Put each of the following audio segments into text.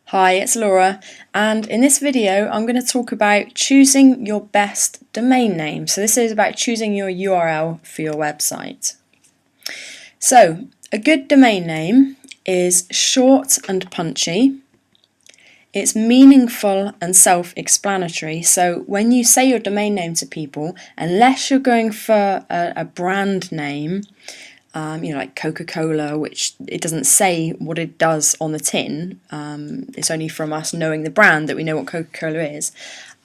Hi, it's Laura, and in this video I'm going to talk about choosing your best domain name. So this is about choosing your URL for your website. So a good domain name is short and punchy. It's meaningful and self-explanatory. So when you say your domain name to people, unless you're going for a brand name, like Coca-Cola, which it doesn't say what it does on the tin. It's only from us knowing the brand that we know what Coca-Cola is.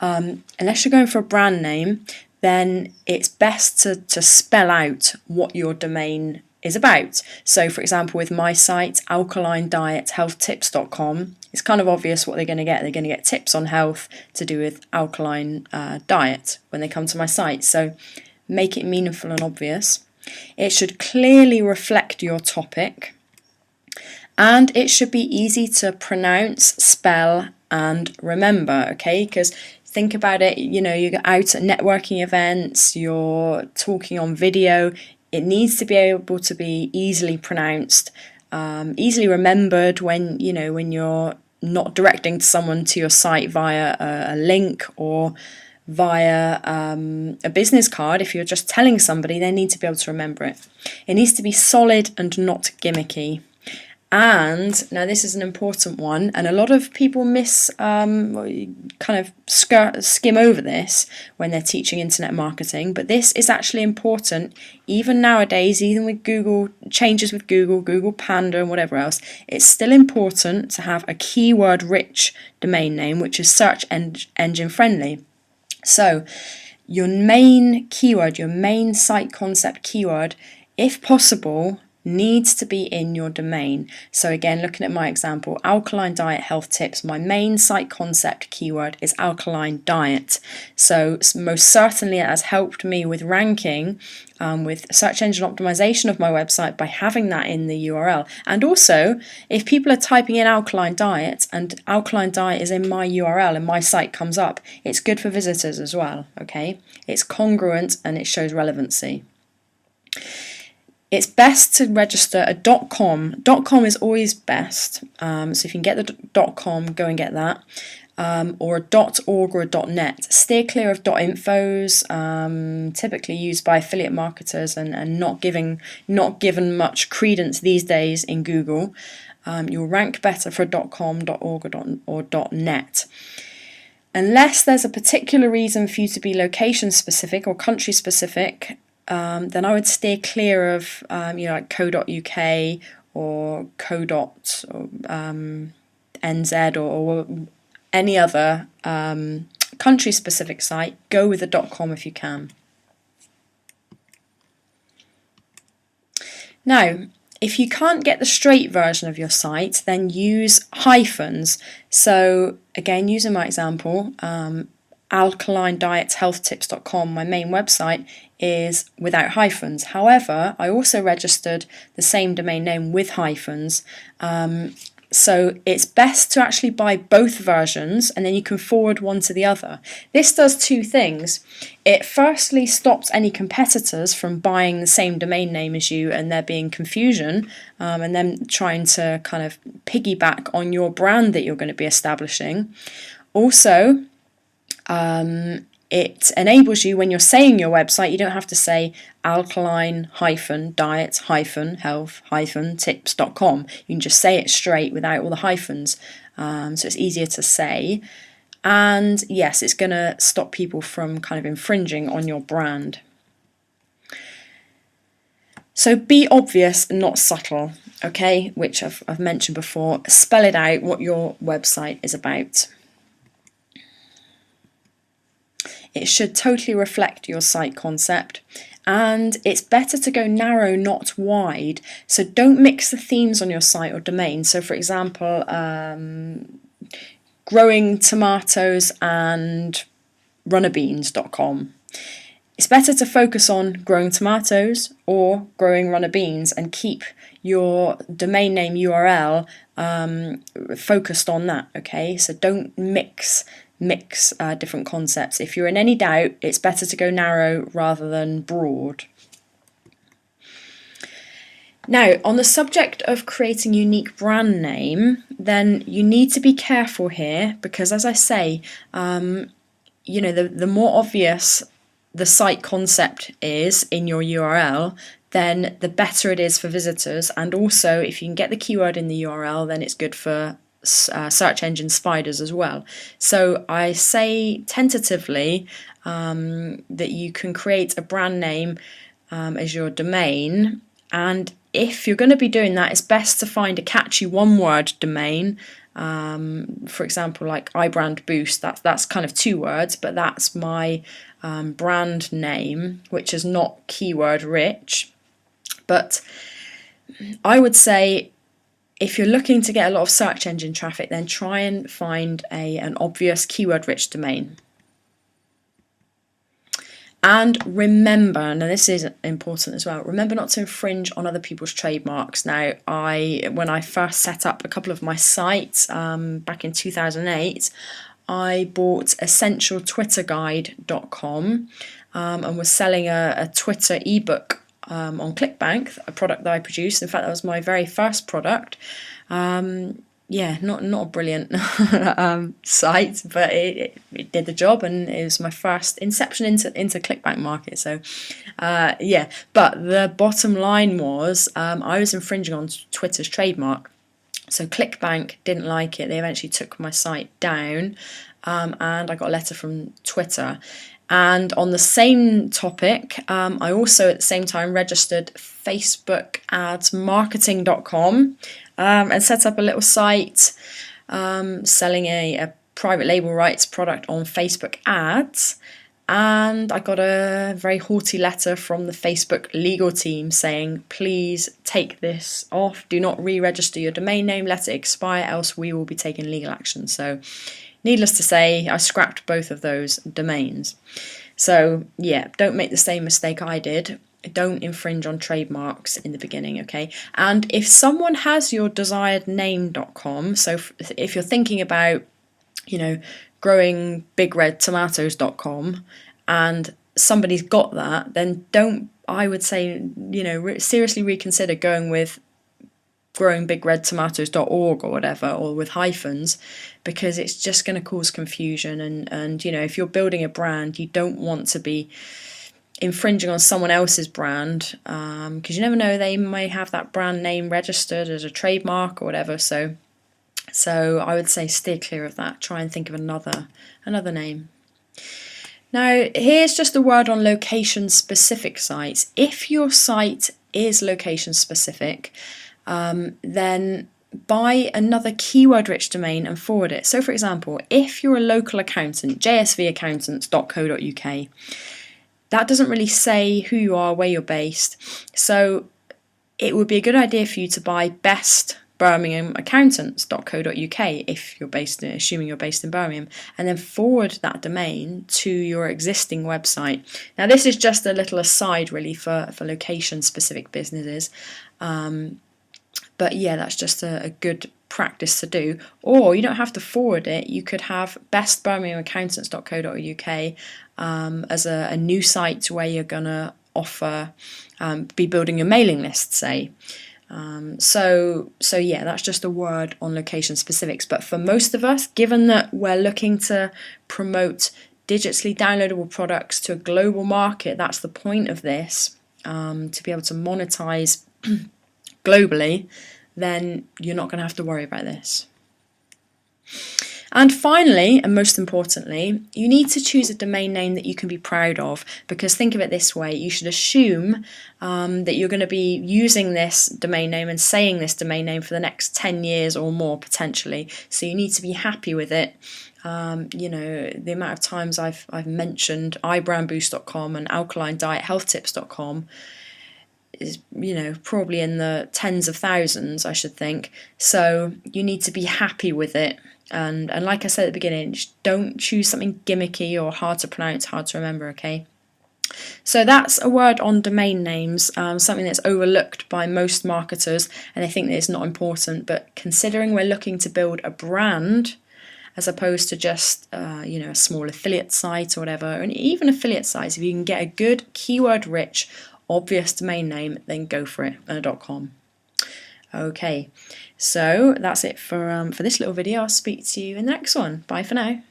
Unless you're going for a brand name, then it's best to spell out what your domain is about. So for example, with my site, alkalinediet.healthtips.com, it's kind of obvious what they're going to get. They're going to get tips on health to do with alkaline diet when they come to my site. So make it meaningful and obvious. It should clearly reflect your topic, and it should be easy to pronounce, spell, and remember, okay? Because think about it, you go out at networking events, you're talking on video, it needs to be able to be easily pronounced, easily remembered when you're not directing someone to your site via a link or via a business card. If you're just telling somebody, they need to be able to remember it. It needs to be solid and not gimmicky. And now this is an important one, and a lot of people skim over this when they're teaching internet marketing, but this is actually important even nowadays, even with Google changes with Google Panda and whatever else. It's still important to have a keyword rich domain name which is search engine friendly. So your main keyword, your main site concept keyword, if possible, needs to be in your domain. So again, looking at my example, alkaline diet health tips, my main site concept keyword is alkaline diet. So most certainly it has helped me with ranking, with search engine optimization of my website by having that in the URL. And also, if people are typing in alkaline diet and alkaline diet is in my URL and my site comes up, it's good for visitors as well, okay? It's congruent and it shows relevancy. It's best to register a .com. .com is always best, so if you can get the .com, go and get that, or a .org or a .net. Steer clear of .infos, typically used by affiliate marketers and not given much credence these days in Google. You'll rank better for a .com, .org or .net. Unless there's a particular reason for you to be location specific or country specific, then I would steer clear of like co.uk or co.nz or any other country specific site. Go with the .com if you can. Now, if you can't get the straight version of your site, then use hyphens. So again, using my example, alkalinedietshealthtips.com, my main website, is without hyphens. However, I also registered the same domain name with hyphens. So it's best to actually buy both versions and then you can forward one to the other. This does two things. It firstly stops any competitors from buying the same domain name as you and there being confusion and then trying to kind of piggyback on your brand that you're going to be establishing. Also, it enables you, when you're saying your website, you don't have to say alkaline-diet-health-tips.com. You can just say it straight without all the hyphens. So it's easier to say. And yes, it's going to stop people from kind of infringing on your brand. So be obvious, not subtle, okay? Which I've mentioned before. Spell it out what your website is about. It should totally reflect your site concept, and it's better to go narrow, not wide. So don't mix the themes on your site or domain. So for example, growing tomatoes and runnerbeans.com. It's better to focus on growing tomatoes or growing runner beans and keep your domain name URL focused on that, okay? So don't mix different concepts. If you're in any doubt, it's better to go narrow rather than broad. Now, on the subject of creating unique brand name, then you need to be careful here because, as I say, the more obvious the site concept is in your URL, then the better it is for visitors. And also, if you can get the keyword in the URL, then it's good for search engine spiders as well. So I say tentatively that you can create a brand name as your domain, and if you're going to be doing that, it's best to find a catchy one-word domain. For example, like iBrand Boost, that's kind of 2 words, but that's my brand name, which is not keyword rich. But I would say if you're looking to get a lot of search engine traffic, then try and find an obvious keyword rich domain. And remember, now this is important as well, remember not to infringe on other people's trademarks. Now, when I first set up a couple of my sites back in 2008, I bought essentialtwitterguide.com and was selling a Twitter ebook on ClickBank, a product that I produced. In fact, that was my very first product. Not a brilliant site, but it did the job, and it was my first inception into ClickBank market. So, but the bottom line was I was infringing on Twitter's trademark. So ClickBank didn't like it. They eventually took my site down, and I got a letter from Twitter. And on the same topic, I also at the same time registered facebookadsmarketing.com and set up a little site selling a private label rights product on Facebook ads. And I got a very haughty letter from the Facebook legal team saying, please take this off. Do not re-register your domain name. Let it expire, else we will be taking legal action. So needless to say, I scrapped both of those domains. So yeah, don't make the same mistake I did. Don't infringe on trademarks in the beginning, okay? And if someone has your desiredname.com, so if you're thinking about, growing bigredtomatoes.com and somebody's got that, then I would say, seriously reconsider going with growingbigredtomatoes.org or whatever, or with hyphens, because it's just going to cause confusion. And if you're building a brand, you don't want to be infringing on someone else's brand, because you never know, they may have that brand name registered as a trademark or whatever. So I would say steer clear of that. Try and think of another name. Now, here's just a word on location-specific sites. If your site is location-specific, then buy another keyword-rich domain and forward it. So, for example, if you're a local accountant, jsvaccountants.co.uk, that doesn't really say who you are, where you're based. So it would be a good idea for you to buy bestbirminghamaccountants.co.uk if you're assuming you're based in Birmingham, and then forward that domain to your existing website. Now, this is just a little aside really for location-specific businesses. But yeah, that's just a good practice to do. Or you don't have to forward it. You could have bestbirminghamaccountants.co.uk as a new site where you're going to offer, be building your mailing list, say. So yeah, that's just a word on location specifics. But for most of us, given that we're looking to promote digitally downloadable products to a global market, that's the point of this, to be able to monetize globally, then you're not going to have to worry about this. And finally, and most importantly, you need to choose a domain name that you can be proud of, because think of it this way, you should assume that you're going to be using this domain name and saying this domain name for the next 10 years or more potentially. So you need to be happy with it. The amount of times I've mentioned iBrandBoost.com and alkalinediethhealthtips.com is, probably in the tens of thousands, I should think. So you need to be happy with it. And like I said at the beginning, just don't choose something gimmicky or hard to pronounce, hard to remember, okay? So that's a word on domain names, something that's overlooked by most marketers, and they think that it's not important. But considering we're looking to build a brand, as opposed to just a small affiliate site or whatever, and even affiliate sites, if you can get a good keyword-rich, obvious domain name, then go for it, .com. Okay, so that's it for this little video. I'll speak to you in the next one. Bye for now.